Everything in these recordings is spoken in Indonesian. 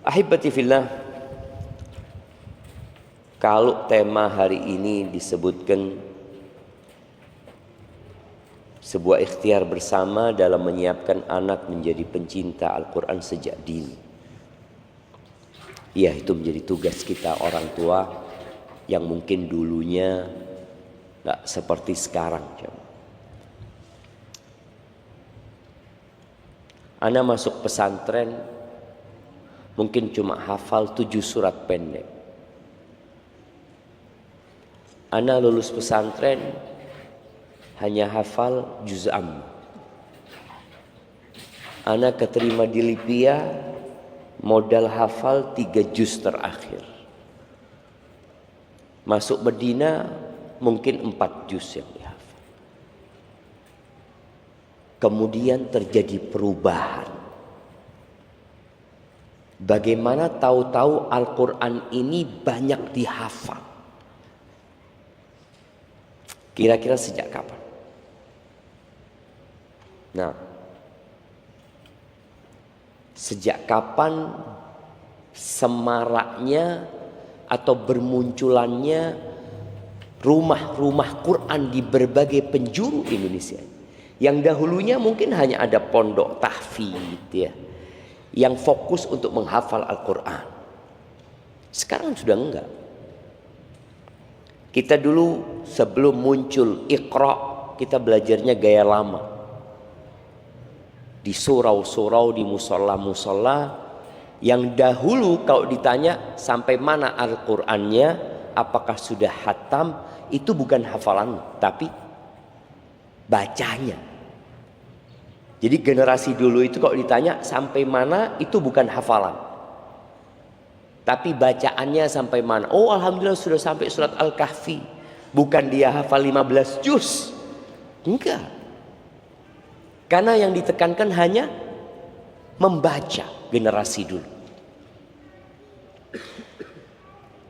Ahibati fillah, kalau tema hari ini disebutkan sebuah ikhtiar bersama dalam menyiapkan anak menjadi pencinta Al-Quran sejak dini. Ya, itu menjadi tugas kita orang tua yang mungkin dulunya gak seperti sekarang. Ana masuk pesantren mungkin cuma hafal 7 surat pendek. Ana lulus pesantren hanya hafal juz am. Ana keterima di Libya modal hafal 3 juz terakhir. Masuk Medina mungkin 4 juz yang dihafal. Kemudian terjadi perubahan. Bagaimana tahu-tahu Al-Quran ini banyak dihafal? Kira-kira sejak kapan? Nah, sejak kapan semaraknya atau bermunculannya rumah-rumah Quran di berbagai penjuru Indonesia? Yang dahulunya mungkin hanya ada pondok tahfidz ya, yang fokus untuk menghafal Al-Quran. Sekarang sudah enggak. Kita dulu sebelum muncul Iqra, kita belajarnya gaya lama. Di surau-surau, di musola-musola. Yang dahulu kalau ditanya sampai mana Al-Qurannya, apakah sudah hatam, itu bukan hafalan, tapi bacanya. Jadi generasi dulu itu kalau ditanya sampai mana, itu bukan hafalan, tapi bacaannya sampai mana. Oh, alhamdulillah sudah sampai surat Al-Kahfi. Bukan dia hafal 15 juz. Enggak. Karena yang ditekankan hanya membaca generasi dulu.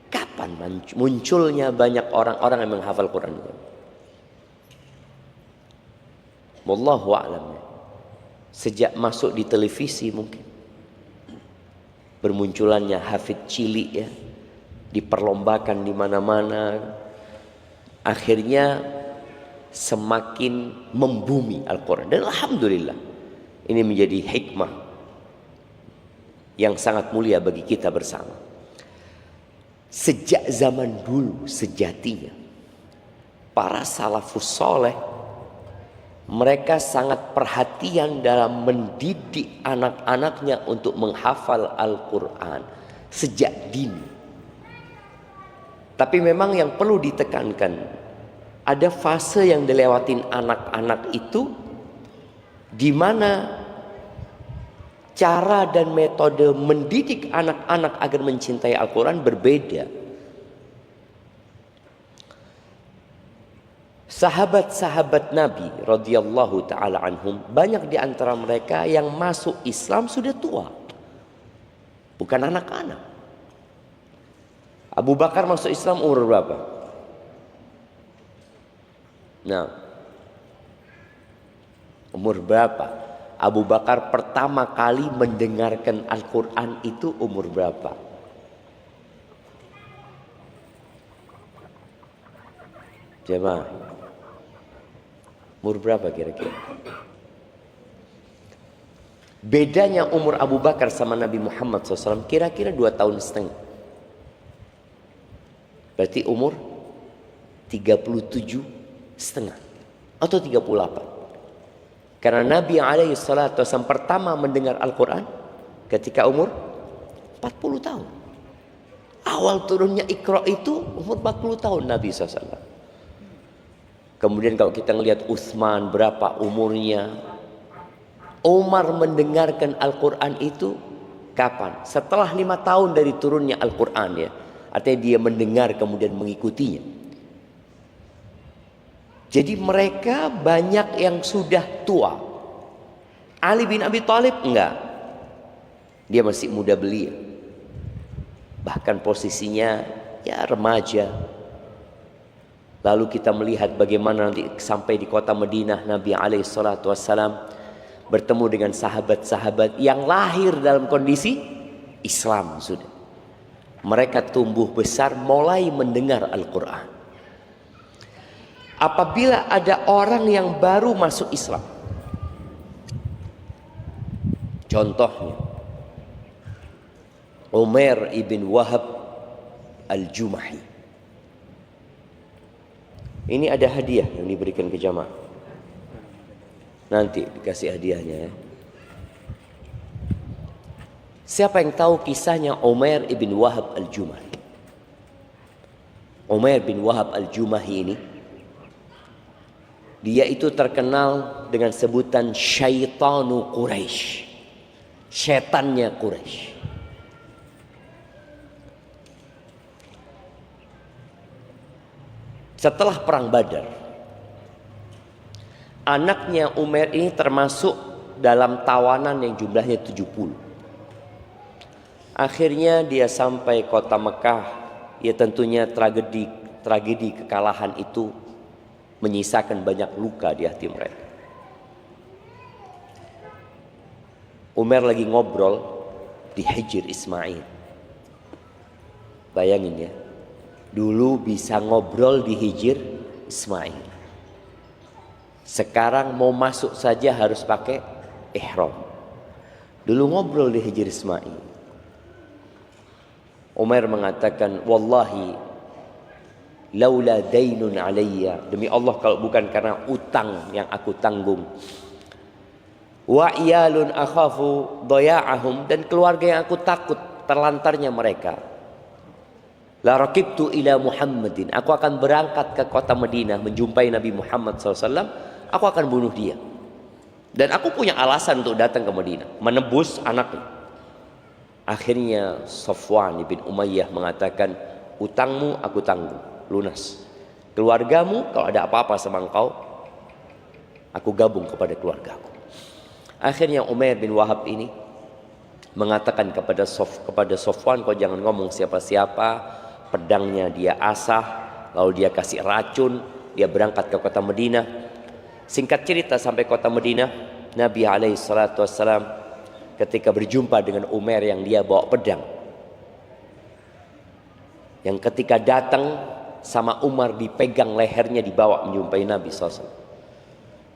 Kapan munculnya banyak orang-orang yang menghafal Quran? Wallahu a'lam. Sejak masuk di televisi mungkin bermunculannya hafid cilik ya, diperlombakan di mana-mana, akhirnya semakin membumi Al-Quran. Dan alhamdulillah ini menjadi hikmah yang sangat mulia bagi kita bersama. Sejak zaman dulu sejatinya para salafus soleh, mereka sangat perhatian dalam mendidik anak-anaknya untuk menghafal Al-Quran sejak dini. Tapi memang yang perlu ditekankan, ada fase yang dilewatin anak-anak itu di mana cara dan metode mendidik anak-anak agar mencintai Al-Quran berbeda. Sahabat-sahabat Nabi radhiyallahu taala anhum, banyak di antara mereka yang masuk Islam sudah tua, bukan anak-anak. Abu Bakar masuk Islam umur berapa? Nah, umur berapa? Abu Bakar pertama kali mendengarkan Al-Quran itu umur berapa? Jemaah, umur berapa kira-kira? Bedanya umur Abu Bakar sama Nabi Muhammad SAW kira-kira 2,5 tahun. Berarti umur 37,5 atau 38. Karena Nabi SAW pertama mendengar Al-Quran ketika umur 40 tahun. Awal turunnya Iqra itu umur 40 tahun Nabi SAW. Kemudian kalau kita melihat Utsman berapa umurnya. Umar mendengarkan Al-Quran itu kapan? Setelah 5 tahun dari turunnya Al-Quran ya. Artinya dia mendengar kemudian mengikutinya. Jadi mereka banyak yang sudah tua. Ali bin Abi Thalib enggak. Dia masih muda belia. Bahkan posisinya ya remaja. Lalu kita melihat bagaimana nanti sampai di kota Madinah Nabi SAW bertemu dengan sahabat-sahabat yang lahir dalam kondisi Islam sudah. Mereka tumbuh besar mulai mendengar Al-Quran. Apabila ada orang yang baru masuk Islam, contohnya Umair ibn Wahab al-Jumahi. Ini ada hadiah yang diberikan ke jamaah. Nanti dikasih hadiahnya ya. Siapa yang tahu kisahnya Umair ibn Wahab al-Jumahi? Umair bin Wahab al-Jumahi ini, dia itu terkenal dengan sebutan Syaitanu Quraisy. Setannya Quraisy. Setelah perang Badar, anaknya Umair ini termasuk dalam tawanan yang jumlahnya 70. Akhirnya dia sampai kota Mekah. Ya tentunya tragedi kekalahan itu menyisakan banyak luka di hati mereka. Umar lagi ngobrol di Hijr Ismail. Bayangin ya, dulu bisa ngobrol di Hijr Ismail. Sekarang mau masuk saja harus pakai ihram. Dulu ngobrol di Hijr Ismail. Umar mengatakan, wallahi laula dainun alayya, demi Allah kalau bukan karena utang yang aku tanggung, wa iyalun akhafu daya'ahum, dan keluarga yang aku takut terlantarnya mereka, la raqibtu ila Muhammadin, aku akan berangkat ke kota Madinah menjumpai Nabi Muhammad SAW, aku akan bunuh dia. Dan aku punya alasan untuk datang ke Madinah, menebus anaknya. Akhirnya Safwan bin Umayyah mengatakan, utangmu aku tanggung, lunas. Keluargamu kalau ada apa-apa sama engkau, aku gabung kepada keluargaku. Akhirnya Umair bin Wahab ini mengatakan kepada Safwan, kau jangan ngomong siapa-siapa. Pedangnya dia asah, lalu dia kasih racun, dia berangkat ke kota Madinah. Singkat cerita sampai kota Madinah, Nabi SAW ketika berjumpa dengan Umar yang dia bawa pedang, yang ketika datang sama Umar dipegang lehernya, dibawa menjumpai Nabi SAW.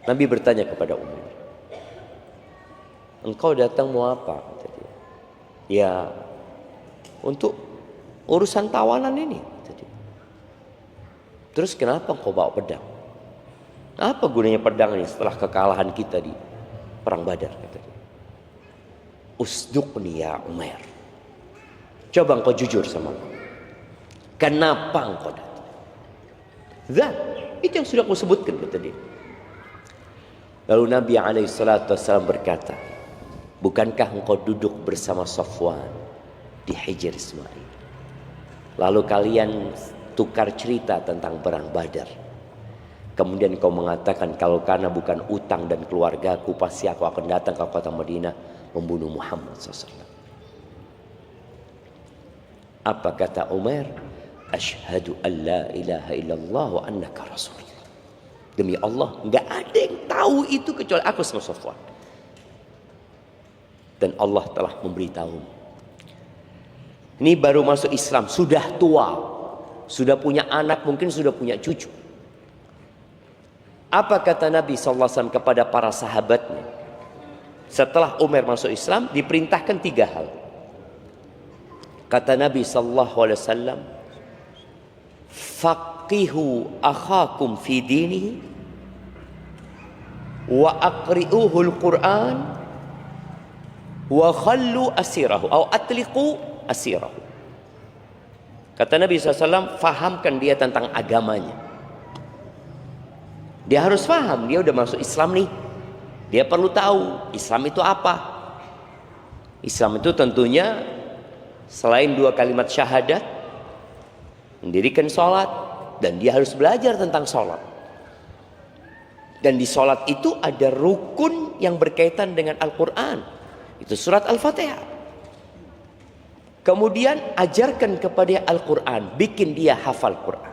Nabi bertanya kepada Umar, engkau datang mau apa? Kata dia. Ya, untuk urusan tawanan ini. Kata dia. Terus kenapa engkau bawa pedang? Apa gunanya pedang ini setelah kekalahan kita di perang Badar? Kata dia. Usduqni ya Umar, coba engkau jujur sama aku. Kenapa engkau datang? Zat, itu yang sudah aku sebutkan, kata dia. Lalu Nabi SAW berkata, bukankah engkau duduk bersama Safwan di Hijr Ismail? Lalu kalian tukar cerita tentang perang Badar. Kemudian kau mengatakan, kalau karena bukan utang dan keluargaku, pasti aku akan datang ke kota Madinah membunuh Muhammad SAW. Apa kata Umar? Asyhadu an la ilaha illallah wa annaka rasulullah. Demi Allah, enggak ada yang tahu itu kecuali aku sama Safwan. Dan Allah telah memberitahu. Ini baru masuk Islam, sudah tua, sudah punya anak, mungkin sudah punya cucu. Apa kata Nabi SAW kepada para sahabatnya? Setelah Umar masuk Islam, diperintahkan 3 hal. Kata Nabi SAW, faqihu akhakum fi dinihi wa aqri'uhul Qur'an wa khallu asirahu atau atliqu asirahu. Kata Nabi SAW, fahamkan dia tentang agamanya. Dia harus faham, dia udah masuk Islam nih. Dia perlu tahu Islam itu apa. Islam itu tentunya selain 2 kalimat syahadat, mendirikan sholat, dan dia harus belajar tentang sholat. Dan di sholat itu ada rukun yang berkaitan dengan Al-Quran. Itu surat Al-Fatihah. Kemudian ajarkan kepada Al-Quran, bikin dia hafal Quran.